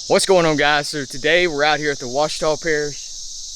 What's going on, guys? So today we're out here at the Ouachita Parish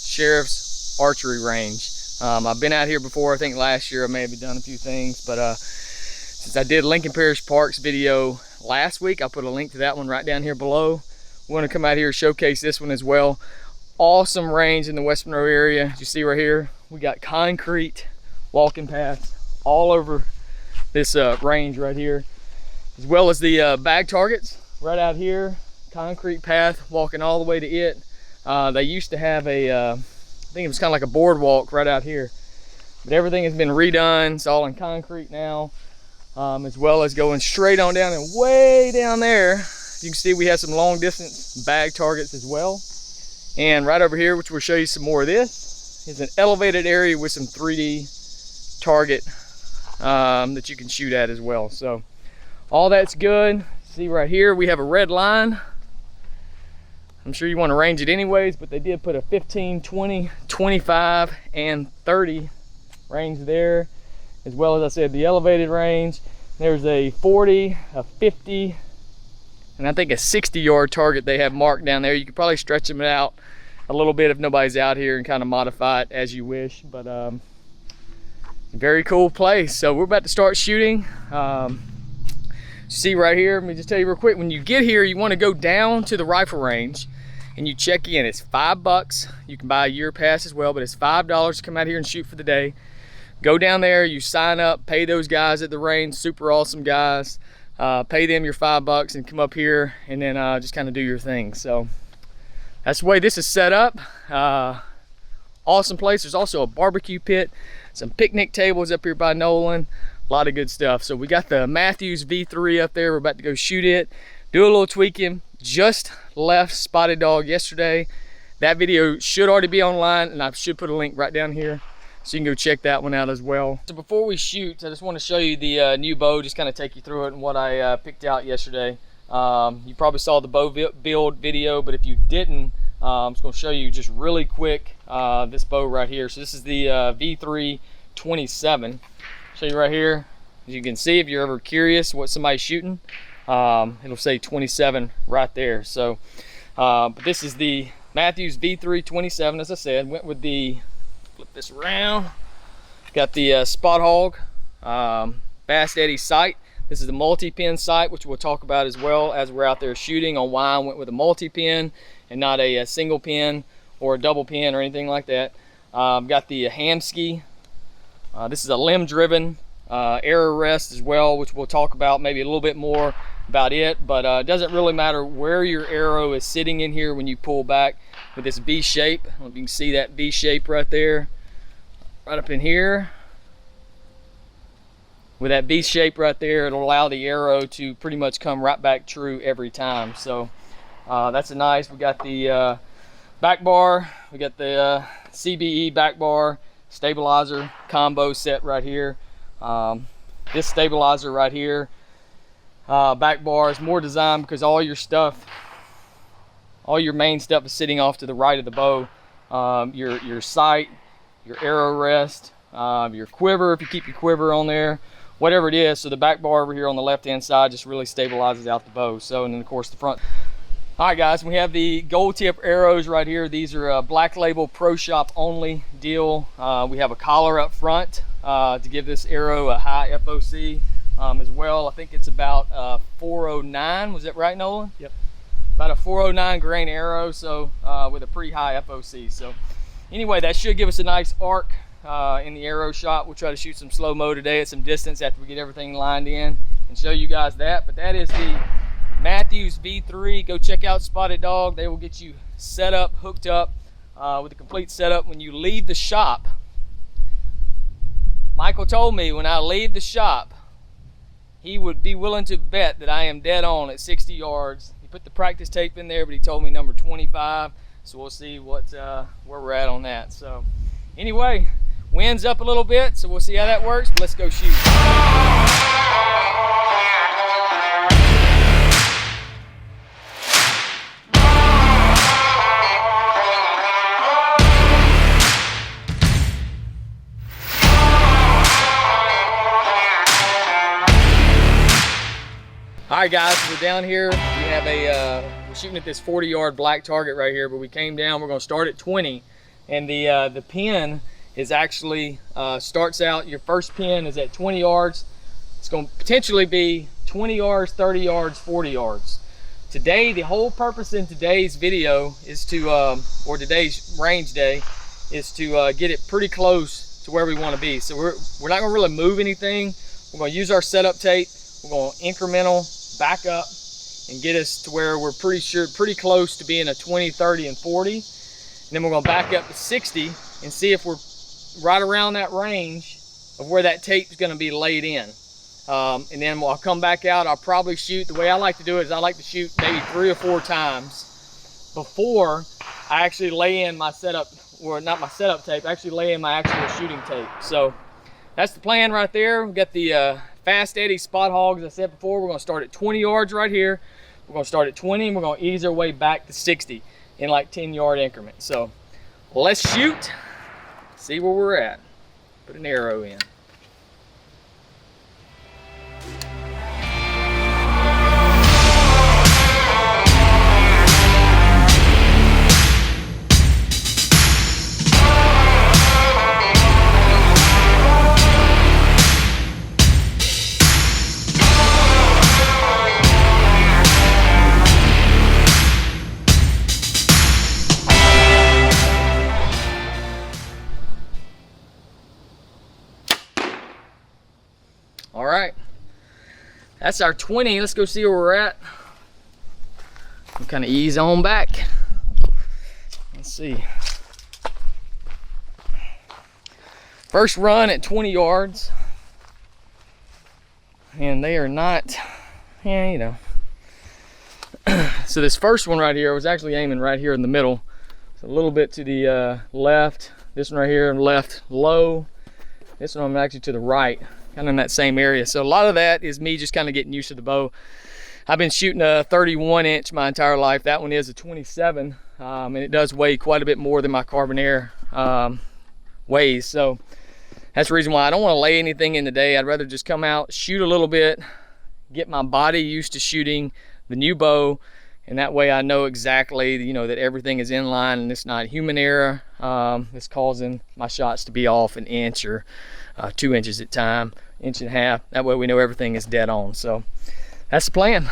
Sheriff's Archery Range. I've been out here before. I think last year I may have done a few things, but since I did Lincoln Parish Parks video last week, I'll put a link to that one right down here below. We want to come out here and showcase this one as well. Awesome range in the West Monroe area. As you see right here, we got concrete walking paths all over this range right here, as well as the bag targets right out here. Concrete path walking all the way to it. They used to have a I think it was kind of like a boardwalk right out here, but everything has been redone. It's all in concrete now, as well as going straight on down, and way down there you can see we have some long distance bag targets as well. And right over here, which we'll show you some more of this, is an elevated area with some 3D target that you can shoot at as well. So all that's good. See right here we have a red line. I'm sure you want to range it anyways, but they did put a 15, 20, 25, and 30 range there, as well as I said, the elevated range. There's a 40, a 50, and I think a 60-yard target they have marked down there. You could probably stretch them out a little bit if nobody's out here and kind of modify it as you wish, but very cool place. So we're about to start shooting. See right here, let me just tell you real quick, when you get here, you want to go down to the rifle range and you check in. It's $5. You can buy a year pass as well, but it's $5 to come out here and shoot for the day. Go down there, you sign up, pay those guys at the range, super awesome guys. Pay them your $5 and come up here and then just kind of do your thing. So that's the way this is set up. Awesome place. There's also a barbecue pit, some picnic tables up here by Nolan. A lot of good stuff. So we got the Matthews V3 up there. We're about to go shoot it, do a little tweaking. Just left Spotted Dog yesterday. That video should already be online, and I should put a link right down here so you can go check that one out as well. So before we shoot, I just want to show you the new bow, just kind of take you through it and what I picked out yesterday. You probably saw the bow build video, but if you didn't, I'm just going to show you just really quick this bow right here. So this is the V3 27. Show you right here. As you can see, if you're ever curious what somebody's shooting, it'll say 27 right there. So but this is the Matthews V3 27. As I said, went with the, flip this around, got the Spot Hog Fast Eddie sight. This is the multi-pin sight, which we'll talk about as well as we're out there shooting, on why I went with a multi-pin and not a single pin or a double pin or anything like that. Got the Hamsky. This is a limb-driven arrow rest as well, which we'll talk about maybe a little bit more about it, but it doesn't really matter where your arrow is sitting in here when you pull back with this V shape. I don't know if you can see that V shape right there, right up in here. With that V shape right there, it'll allow the arrow to pretty much come right back true every time. So that's a nice. We got the back bar, we got the CBE back bar stabilizer combo set right here. This stabilizer right here, back bar, is more designed because all your stuff, all your main stuff is sitting off to the right of the bow. Your sight, your arrow rest, your quiver, if you keep your quiver on there, whatever it is. So the back bar over here on the left hand side just really stabilizes out the bow. So, and then of course the front. All right, guys, we have the gold tip arrows right here. These are Black Label Pro Shop only deal. We have a collar up front to give this arrow a high FOC as well. I think it's about 409. Was that right, Nolan? Yep. About a 409 grain arrow, so with a pretty high FOC. So anyway, that should give us a nice arc in the arrow shot. We'll try to shoot some slow-mo today at some distance after we get everything lined in and show you guys that. But that is the Matthews V3. Go check out Spotted Dog. They will get you set up, hooked up with a complete setup when you leave the shop. Michael told me when I leave the shop, he would be willing to bet that I am dead on at 60 yards. He put the practice tape in there, but he told me number 25. So we'll see what where we're at on that. So anyway, wind's up a little bit, so we'll see how that works. But let's go shoot. All right, guys, we're down here. We have a We're shooting at this 40-yard black target right here, but we came down. We're going to start at 20, and the pin is actually starts out. Your first pin is at 20 yards. It's going to potentially be 20 yards, 30 yards, 40 yards. Today, the whole purpose in today's video is to, or today's range day, is to get it pretty close to where we want to be. So we're not going to really move anything. We're going to use our setup tape. We're going to incremental back up and get us to where we're pretty close to being a 20, 30, and 40. And then we're going to back up to 60 and see if we're right around that range of where that tape is going to be laid in. And then I'll come back out. I'll probably shoot, the way I like to do it is I like to shoot maybe 3 or 4 times before I actually lay in my setup, or not my setup tape, actually lay in my actual shooting tape. So that's the plan right there. We've got the Fast Eddie spot hog, as I said before. We're going to start at 20 yards right here. We're going to start at 20 and we're going to ease our way back to 60 in like 10-yard increments. So let's shoot, see where we're at. Put an arrow in. All right, that's our 20. Let's go see where we're at. We'll kind of ease on back. Let's see. First run at 20 yards. And they are not, yeah, you know. So this first one right here, I was actually aiming right here in the middle. So a little bit to the left. This one right here, left low. This one I'm actually to the right, kind of in that same area. So a lot of that is me just kind of getting used to the bow. I've been shooting a 31 inch my entire life. That one is a 27, and it does weigh quite a bit more than my Carbon Air weighs. So that's the reason why I don't want to lay anything in today. I'd rather just come out, shoot a little bit, get my body used to shooting the new bow, and that way I know exactly, you know, that everything is in line and it's not human error that's causing my shots to be off an inch or 2 inches at a time, inch and a half. That way we know everything is dead on. So that's the plan.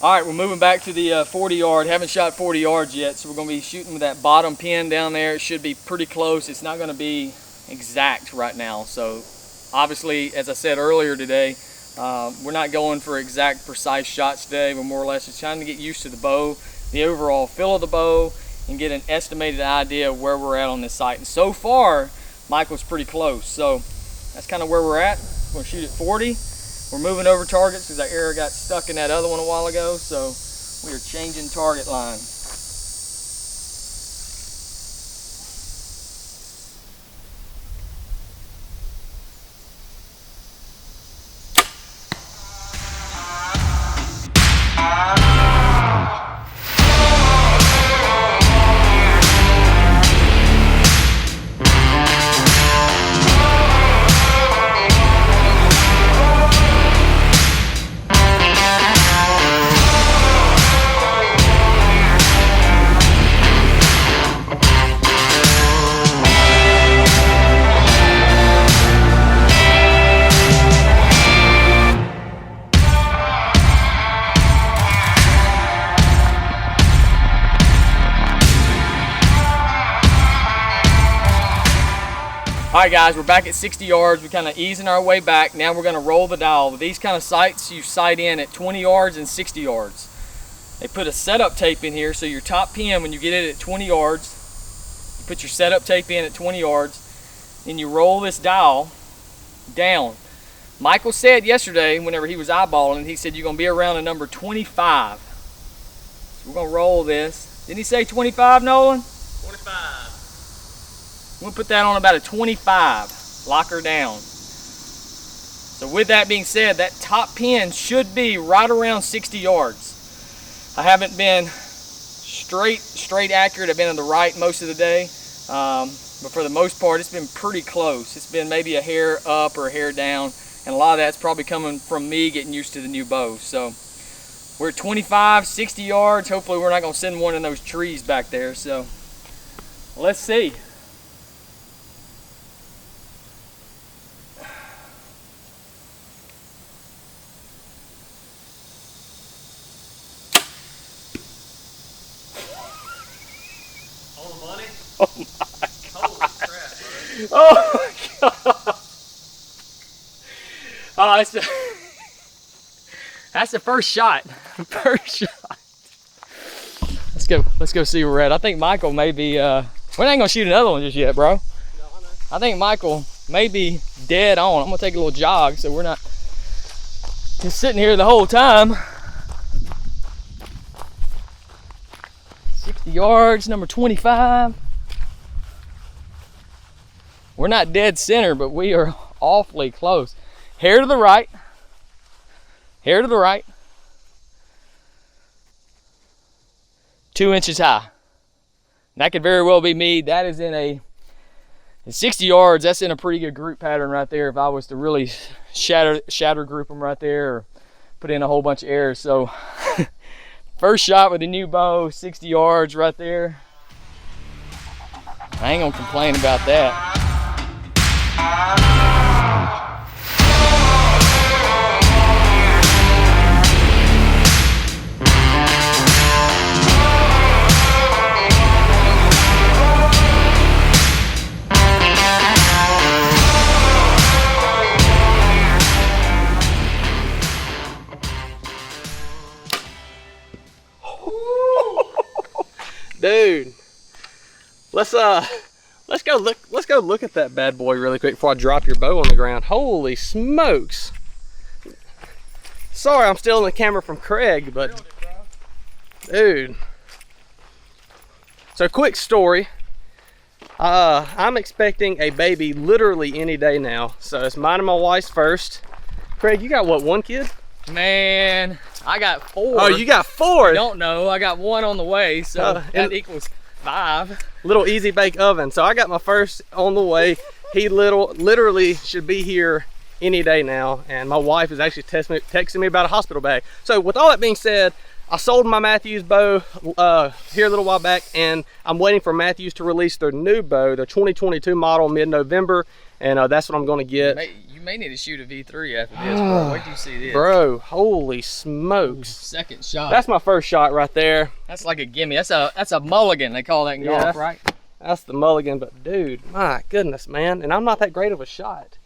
All right, we're moving back to the 40 yard. Haven't shot 40 yards yet, so we're going to be shooting with that bottom pin down there. It should be pretty close. It's not going to be exact right now. So obviously, as I said earlier today, we're not going for exact, precise shots today. We're more or less just trying to get used to the bow, the overall feel of the bow, and get an estimated idea of where we're at on this site. And so far, Michael's pretty close. So that's kind of where we're at. We're going to shoot at 40. We're moving over targets because our arrow got stuck in that other one a while ago, so we are changing target line. All right, guys, we're back at 60 yards. We're kind of easing our way back. Now we're going to roll the dial. With these kind of sights, you sight in at 20 yards and 60 yards. They put a setup tape in here, so your top pin, when you get it at 20 yards, you put your setup tape in at 20 yards, and you roll this dial down. Michael said yesterday, whenever he was eyeballing, he said you're going to be around a number 25. So we're going to roll this. Didn't he say 25, Nolan? 25. We'll put that on about a 25. Lock her down. So with that being said, that top pin should be right around 60 yards. I haven't been straight accurate. I've been on the right most of the day, but for the most part, it's been pretty close. It's been maybe a hair up or a hair down, and a lot of that's probably coming from me getting used to the new bow. So we're at 25, 60 yards. Hopefully we're not gonna send one in those trees back there. So let's see. Oh my God. Holy crap, oh my God. Oh, that's the first shot. First shot. Let's go see where we're at. I think Michael may be, we ain't gonna shoot another one just yet, bro. No, I know. I think Michael may be dead on. I'm gonna take a little jog so we're not just sitting here the whole time. 60 yards, number 25. We're not dead center, but we are awfully close. Hair to the right. Hair to the right. 2 inches high. That could very well be me. That is in a 60 yards. That's in a pretty good group pattern right there. If I was to really shatter group them right there, or put in a whole bunch of errors. So first shot with the new bow, 60 yards right there. I ain't gonna complain about that. Dude, let's go look at that bad boy really quick before I drop your bow on the ground. Holy smokes. Sorry, I'm stealing the camera from Craig, but dude. So quick story. I'm expecting a baby literally any day now. So it's mine and my wife's first. Craig, you got what, 1 kid? Man, I got 4. Oh, you got 4? I don't know. I got 1 on the way, so that equals 5. Little easy bake oven. So I got my first on the way. He literally should be here any day now. And my wife is actually texting me about a hospital bag. So with all that being said, I sold my Matthews bow here a little while back, and I'm waiting for Matthews to release their new bow, their 2022 model, mid-November, and that's what I'm going to get. You may need to shoot a V3 after this, bro. Wait till you see this. Bro, holy smokes. Second shot. That's my first shot right there. That's like a gimme. That's a mulligan, they call that in golf, right? That's the mulligan, but dude, my goodness, man. And I'm not that great of a shot.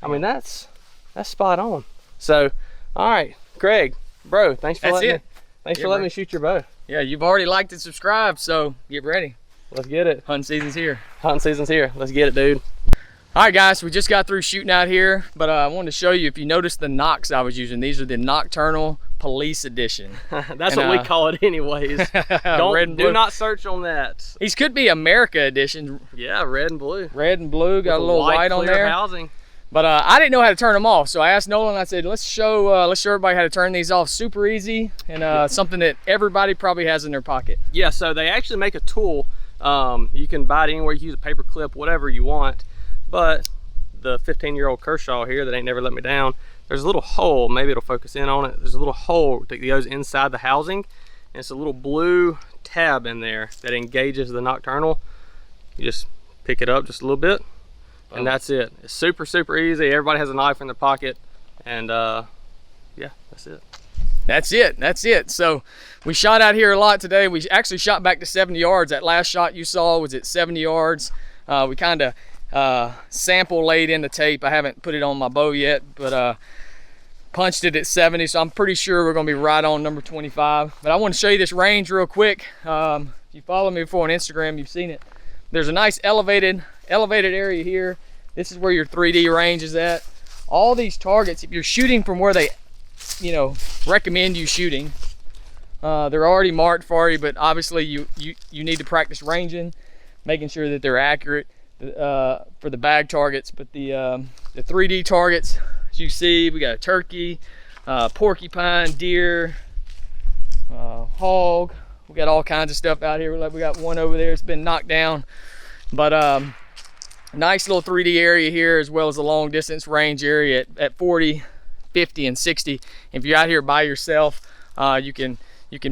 I mean, that's spot on. So, all right, Craig, bro, thanks for letting me shoot your bow. Yeah, you've already liked and subscribed, so get ready. Let's get it. Hunting season's here. Hunting season's here. Let's get it, dude. All right, guys, we just got through shooting out here, but I wanted to show you, if you notice the nocks I was using, these are the Nocturnal Police Edition. That's what we call it anyways. Do not search on that. These could be America Edition. Yeah, red and blue. Red and blue, got a little white on there. Housing. But I didn't know how to turn them off, so I asked Nolan. I said, let's show everybody how to turn these off. Super easy, and something that everybody probably has in their pocket. Yeah, so they actually make a tool. You can buy it anywhere. You can use a paper clip, whatever you want. But the 15-year-old Kershaw here that ain't never let me down, there's a little hole, maybe it'll focus in on it. There's a little hole that goes inside the housing, and it's a little blue tab in there that engages the Nocturnal. You just pick it up just a little bit, and that's it. It's super, super easy. Everybody has a knife in their pocket, and yeah, that's it. That's it. So we shot out here a lot today. We actually shot back to 70 yards. That last shot you saw was at 70 yards. We kind of sample laid in the tape. I haven't put it on my bow yet, but punched it at 70, so I'm pretty sure we're gonna be right on number 25. But I want to show you this range real quick. If you follow me before on Instagram, you've seen it. There's a nice elevated area here. This is where your 3D range is at. All these targets, if you're shooting from where they recommend you shooting, they're already marked for you, but obviously you need to practice ranging, making sure that they're accurate for the bag targets. But the 3D targets As you see, we got a turkey, porcupine, deer, hog. We got all kinds of stuff out here. We got one over there. It's been knocked down, but nice little 3D area here, as well as a long distance range area at 40, 50, and 60. If you're out here by yourself, you can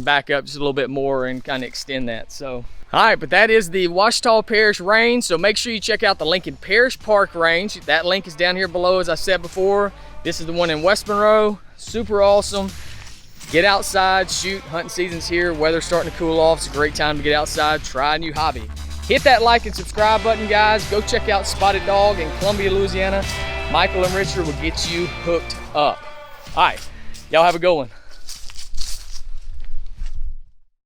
back up just a little bit more and kind of extend that. So, all right, but that is the Ouachita Parish range. So make sure you check out the Lincoln Parish Park range. That link is down here below, as I said before. This is the one in West Monroe. Super awesome. Get outside, shoot. Hunting season's here. Weather's starting to cool off. It's a great time to get outside, try a new hobby. Hit that like and subscribe button, guys. Go check out Spotted Dog in Columbia, Louisiana. Michael and Richard will get you hooked up. All right, y'all have a good one.